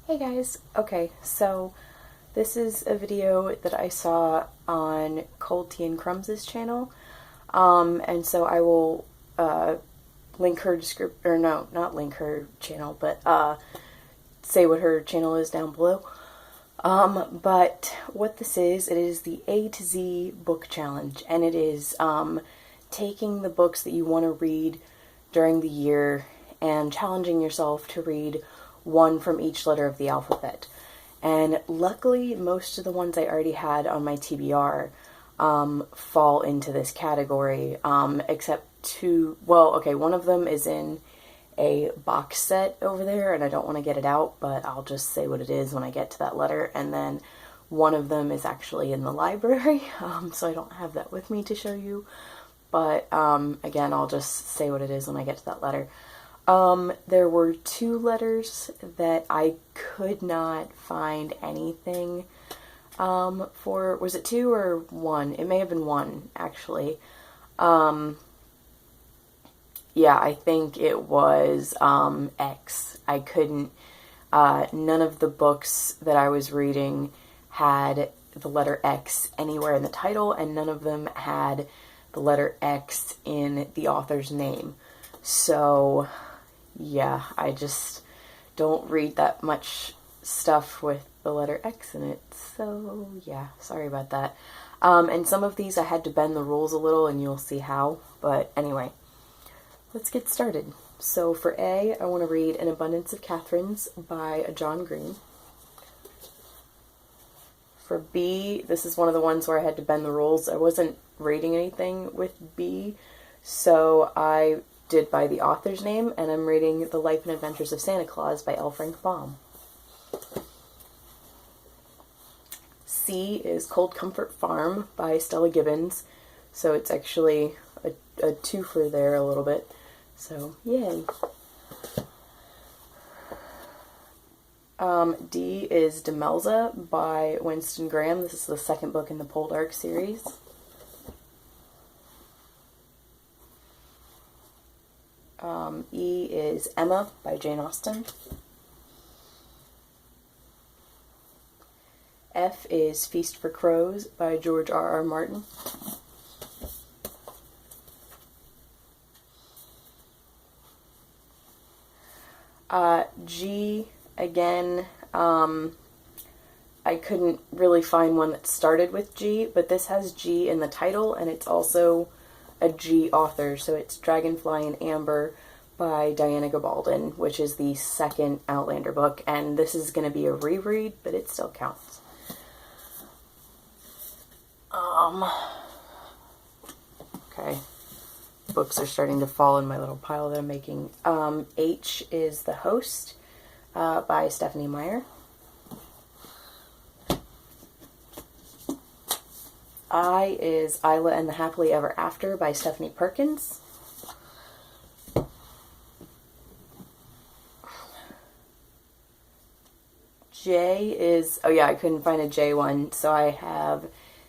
Hey guys, okay, so this is a video that I saw on ColdTeaAndCrumbs' channel, and so I will link her or no, not link her channel, but say what her channel is down below. But what this is, it is the A to Z book challenge, and it is taking the books that you want to read during the year and challenging yourself to read one from each letter of the alphabet. And luckily, most of the ones I already had on my TBR fall into this category, except two. Well, okay, one of them is in a box set over there, and I don't want to get it out, but I'll just say what it is when I get to that letter. And then one of them is actually in the library, so I don't have that with me to show you. But again, I'll just say what it is when I get to that letter. There were two letters that I could not find anything for. Was it two or one? It may have been one, actually. Yeah, I think it was X. I couldn't, none of the books that I was reading had the letter X anywhere in the title, and none of them had the letter X in the author's name. So yeah, I just don't read that much stuff with the letter X in it, so yeah, sorry about that. And some of these I had to bend the rules a little, and you'll see how, but anyway, let's get started. So for A, I want to read An Abundance of Catherines by John Green. For B, this is one of the ones where I had to bend the rules. I wasn't reading anything with B, so I did by the author's name, and I'm reading The Life and Adventures of Santa Claus by L. Frank Baum. C is Cold Comfort Farm by Stella Gibbons, so it's actually a twofer there a little bit, so yay. D is Demelza by Winston Graham. This is the second book in the Poldark series. E is Emma by Jane Austen. F is Feast for Crows by George R.R. Martin. G, again, I couldn't really find one that started with G, but this has G in the title, and it's also a G author, so it's Dragonfly and Amber by Diana Gabaldon, which is the second Outlander book, and this is going to be a reread, but it still counts. Okay, books are starting to fall in my little pile that I'm making. H is The Host by Stephanie Meyer. I is Isla and the Happily Ever After by Stephanie Perkins. J is, oh yeah, I couldn't find a J one, so I have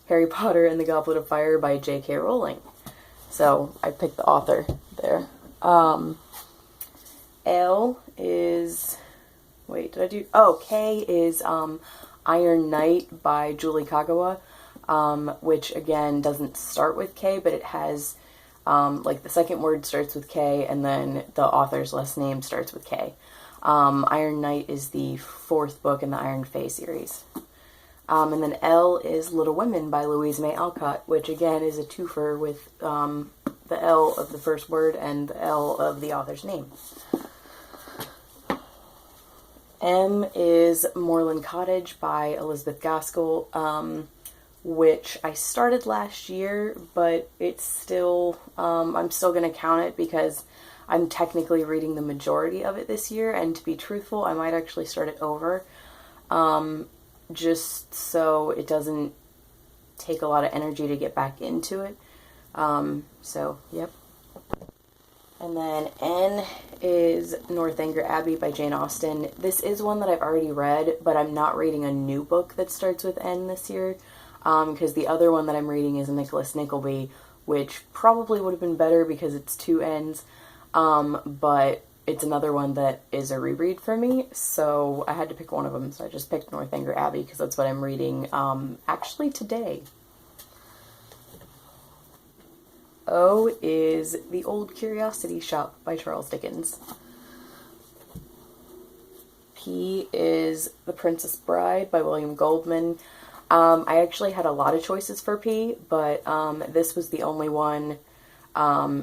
Harry Potter and the Goblet of Fire by J.K. Rowling. So I picked the author there. L is, wait, did I do, oh, K is Iron Knight by Julie Kagawa. Which again doesn't start with K, but it has, like the second word starts with K, and then the author's last name starts with K. Iron Knight is the fourth book in the Iron Fae series. And then L is Little Women by Louise May Alcott, which again is a twofer with the L of the first word and the L of the author's name. M is Moorland Cottage by Elizabeth Gaskell, which I started last year, but it's still, I'm still going to count it because I'm technically reading the majority of it this year, and to be truthful, I might actually start it over, just so it doesn't take a lot of energy to get back into it. So, yep. And then N is Northanger Abbey by Jane Austen. This is one that I've already read, but I'm not reading a new book that starts with N this year. Because the other one that I'm reading is Nicholas Nickleby, which probably would have been better because it's two N's, but it's another one that is a reread for me, so I had to pick one of them, so I just picked Northanger Abbey because that's what I'm reading actually today. O is The Old Curiosity Shop by Charles Dickens. P is The Princess Bride by William Goldman. I actually had a lot of choices for P, but this was the only one.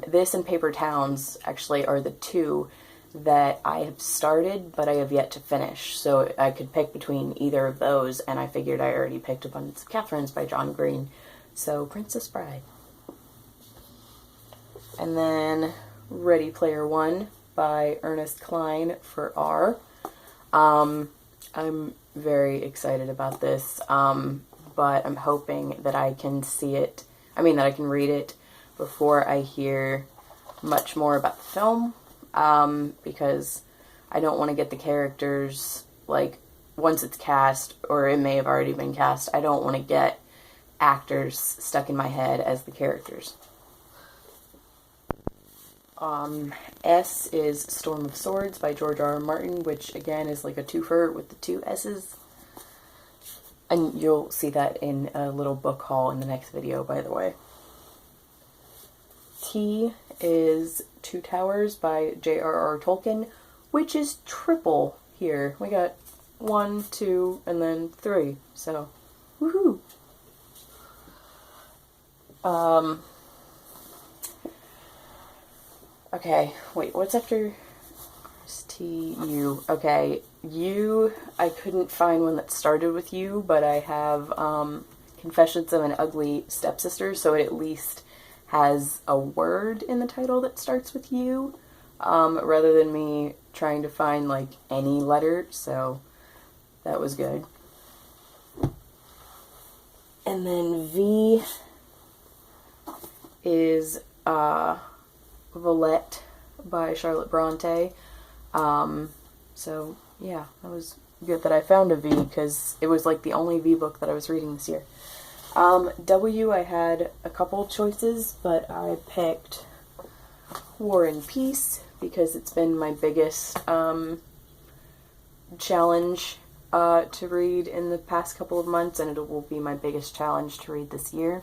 This and Paper Towns actually are the two that I have started, but I have yet to finish. So I could pick between either of those, and I figured I already picked Abundance of Catherines by John Green. So Princess Bride. And then Ready Player One by Ernest Cline for R. I'm very excited about this, but I'm hoping that I can that I can read it before I hear much more about the film, because I don't want to get the characters, like, once it's cast, or it may have already been cast, I don't want to get actors stuck in my head as the characters. S is Storm of Swords by George R. R. Martin, which again is like a twofer with the two S's. And you'll see that in a little book haul in the next video, by the way. T is Two Towers by J.R.R. Tolkien, which is triple here. We got 1, 2, and then 3. So, woohoo! Okay, wait, what's after S-T-U? Okay, U, I couldn't find one that started with U, but I have Confessions of an Ugly Stepsister, so it at least has a word in the title that starts with U, rather than me trying to find, like, any letter, so that was good. And then V is, Villette by Charlotte Bronte. So, yeah, that was good that I found a V, because it was, like, the only V book that I was reading this year. W, I had a couple choices, but I picked War and Peace, because it's been my biggest challenge to read in the past couple of months, and it will be my biggest challenge to read this year.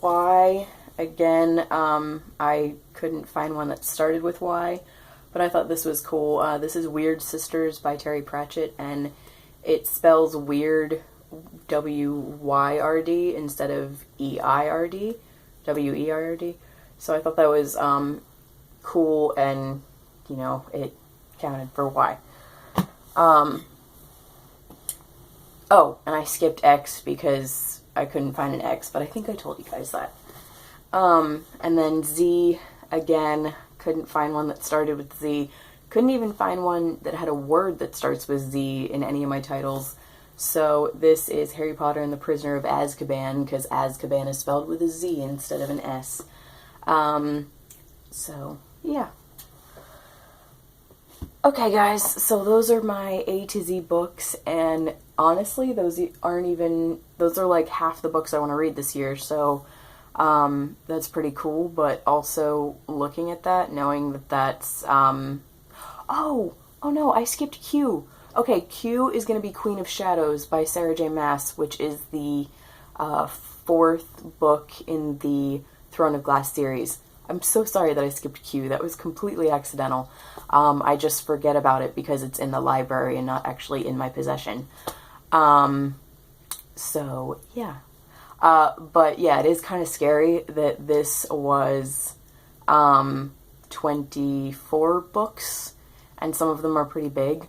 Y, again, I couldn't find one that started with Y, but I thought this was cool. This is Weird Sisters by Terry Pratchett, and it spells weird W-Y-R-D instead of E-I-R-D, W-E-I-R-D. So I thought that was cool, and, you know, it counted for Y. Oh, and I skipped X because I couldn't find an X, but I think I told you guys that. And then Z, again, couldn't find one that started with Z. Couldn't even find one that had a word that starts with Z in any of my titles. So this is Harry Potter and the Prisoner of Azkaban, because Azkaban is spelled with a Z instead of an S. So, yeah. Okay, guys, so those are my A to Z books, and honestly, those are like half the books I want to read this year, so that's pretty cool, but also looking at that, knowing that that's, oh no, I skipped Q. Okay, Q is going to be Queen of Shadows by Sarah J. Maas, which is the 4th book in the Throne of Glass series. I'm so sorry that I skipped Q. That was completely accidental. I just forget about it because it's in the library and not actually in my possession. So, yeah. But, yeah, it is kind of scary that this was 24 books, and some of them are pretty big,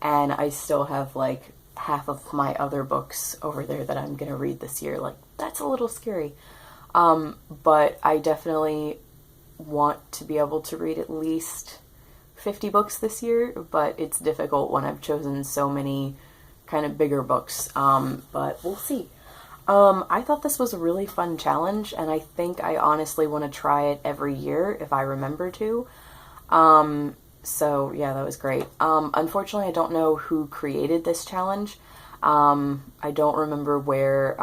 and I still have, like, half of my other books over there that I'm going to read this year. Like, that's a little scary. But I definitely want to be able to read at least 50 books this year, but it's difficult when I've chosen so many kind of bigger books, but we'll see. I thought this was a really fun challenge, and I think I honestly want to try it every year if I remember to. So yeah, that was great. Unfortunately, I don't know who created this challenge. I don't remember where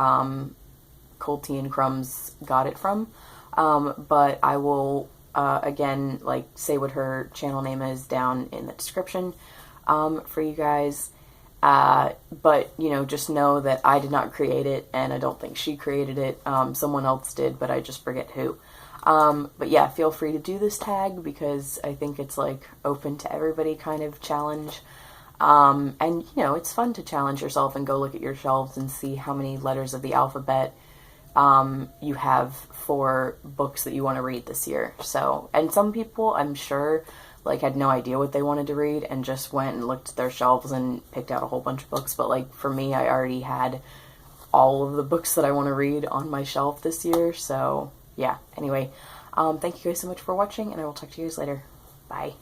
ColdTeaAndCrumbs got it from. but I will, again, like, say what her channel name is down in the description, for you guys. But, you know, just know that I did not create it, and I don't think she created it. Someone else did, but I just forget who. But yeah, feel free to do this tag, because I think it's, like, open to everybody kind of challenge. And, you know, it's fun to challenge yourself and go look at your shelves and see how many letters of the alphabet you have for books that you want to read this year. So, and some people, I'm sure, like, had no idea what they wanted to read and just went and looked at their shelves and picked out a whole bunch of books. But, like, for me, I already had all of the books that I want to read on my shelf this year. So, yeah. Anyway, thank you guys so much for watching, and I will talk to you guys later. Bye.